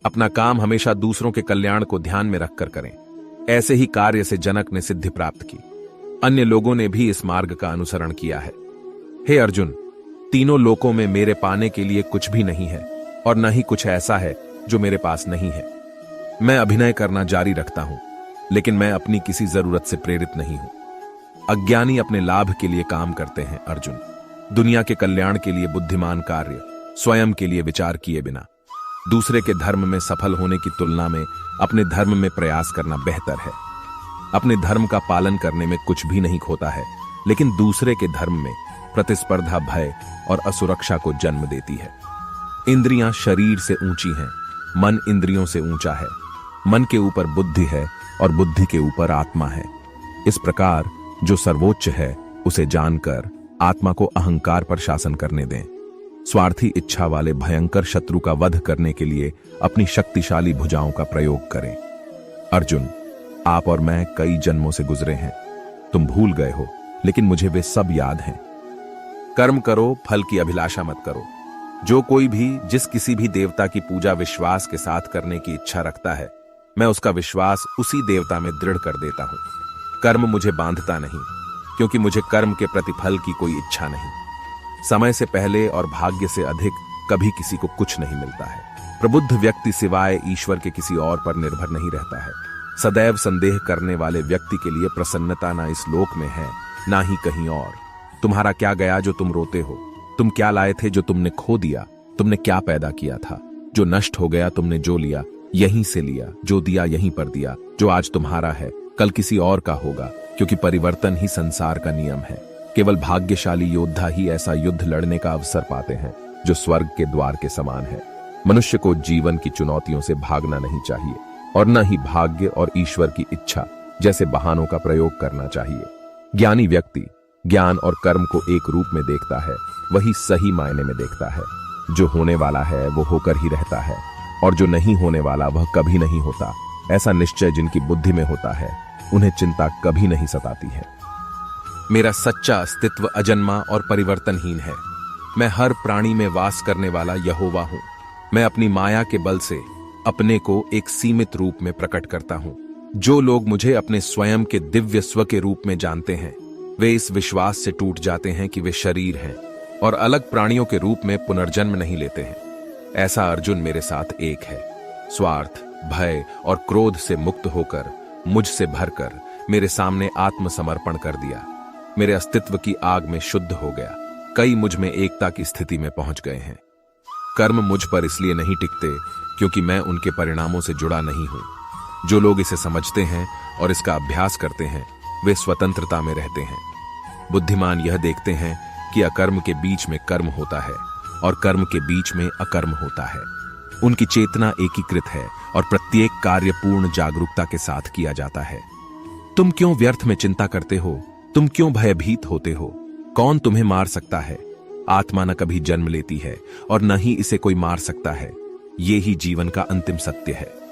अपना काम हमेशा दूसरों के कल्याण को ध्यान में रखकर करें। ऐसे ही कार्य से जनक ने सिद्धि प्राप्त की। अन्य लोगों ने भी इस मार्ग का अनुसरण किया है। हे अर्जुन, तीनों लोकों में मेरे पाने के लिए कुछ भी नहीं है और न ही कुछ ऐसा है जो मेरे पास नहीं है। मैं अभिनय करना जारी रखता हूं, लेकिन मैं अपनी किसी जरूरत से प्रेरित नहीं हूं। अज्ञानी अपने लाभ के लिए काम करते हैं अर्जुन। दुनिया के कल्याण के लिए बुद्धिमान कार्य स्वयं के लिए विचार किए बिना दूसरे के धर्म में सफल होने की तुलना में अपने धर्म में प्रयास करना बेहतर है। अपने धर्म का पालन करने में कुछ भी नहीं खोता है, लेकिन दूसरे के धर्म में प्रतिस्पर्धा भय और असुरक्षा को जन्म देती है। इंद्रियां शरीर से ऊंची हैं, मन इंद्रियों से ऊंचा है। मन के ऊपर बुद्धि है और बुद्धि के ऊपर आत्मा है। इस प्रकार जो सर्वोच्च है उसे जानकर आत्मा को अहंकार पर शासन करने दें। स्वार्थी इच्छा वाले भयंकर शत्रु का वध करने के लिए अपनी शक्तिशाली भुजाओं का प्रयोग करें। अर्जुन, आप और मैं कई जन्मों से गुजरे हैं। तुम भूल गए हो, लेकिन मुझे वे सब याद हैं। कर्म करो, फल की अभिलाषा मत करो। जो कोई भी जिस किसी भी देवता की पूजा विश्वास के साथ करने की इच्छा रखता है, मैं उसका विश्वास उसी देवता में दृढ़ कर देता हूं। कर्म मुझे बांधता नहीं, क्योंकि मुझे कर्म के प्रतिफल की कोई इच्छा नहीं। समय से पहले और भाग्य से अधिक कभी किसी को कुछ नहीं मिलता है। प्रबुद्ध व्यक्ति सिवाय ईश्वर के किसी और पर निर्भर नहीं रहता है। सदैव संदेह करने वाले व्यक्ति के लिए प्रसन्नता ना इस लोक में है, ना ही कहीं और। तुम्हारा क्या गया जो तुम रोते हो? तुम क्या लाए थे जो तुमने खो दिया? तुमने क्या पैदा किया था जो नष्ट हो गया? तुमने जो लिया यहीं से लिया, जो दिया यहीं पर दिया। जो आज तुम्हारा है कल किसी और का होगा, क्योंकि परिवर्तन ही संसार का नियम है। केवल भाग्यशाली योद्धा ही ऐसा युद्ध लड़ने का अवसर पाते हैं जो स्वर्ग के द्वार के समान है। मनुष्य को जीवन की चुनौतियों से भागना नहीं चाहिए और न ही भाग्य और ईश्वर की इच्छा जैसे बहानों का प्रयोग करना चाहिए। ज्ञानी व्यक्ति ज्ञान और कर्म को एक रूप में देखता है, वही सही मायने में देखता है। जो होने वाला है वो होकर ही रहता है और जो नहीं होने वाला वह कभी नहीं होता। ऐसा निश्चय जिनकी बुद्धि में होता है, उन्हें चिंता कभी नहीं सताती है। मेरा सच्चा अस्तित्व अजन्मा और परिवर्तनहीन है। मैं हर प्राणी में वास करने वाला यहोवा हूं। मैं अपनी माया के बल से अपने को एक सीमित रूप में प्रकट करता हूं। जो लोग मुझे अपने स्वयं के दिव्य स्व के रूप में जानते हैं, वे इस विश्वास से टूट जाते हैं कि वे शरीर हैं और अलग प्राणियों के रूप में पुनर्जन्म नहीं लेते हैं। ऐसा अर्जुन मेरे साथ एक है। स्वार्थ, भय और क्रोध से मुक्त होकर मुझसे भरकर मेरे सामने आत्मसमर्पण कर दिया। मेरे अस्तित्व की आग में शुद्ध हो गया। कई मुझ में एकता की स्थिति में पहुंच गए हैं। कर्म मुझ पर इसलिए नहीं टिकते क्योंकि मैं उनके परिणामों से जुड़ा नहीं हूं। जो लोग इसे समझते हैं और इसका अभ्यास करते हैं, वे स्वतंत्रता में रहते हैं। बुद्धिमान यह देखते हैं कि अकर्म के बीच में कर्म होता है और कर्म के बीच में अकर्म होता है। उनकी चेतना एकीकृत है और प्रत्येक कार्य पूर्ण जागरूकता के साथ किया जाता है। तुम क्यों व्यर्थ में चिंता करते हो? तुम क्यों भयभीत होते हो? कौन तुम्हें मार सकता है? आत्मा न कभी जन्म लेती है और न ही इसे कोई मार सकता है। ये ही जीवन का अंतिम सत्य है।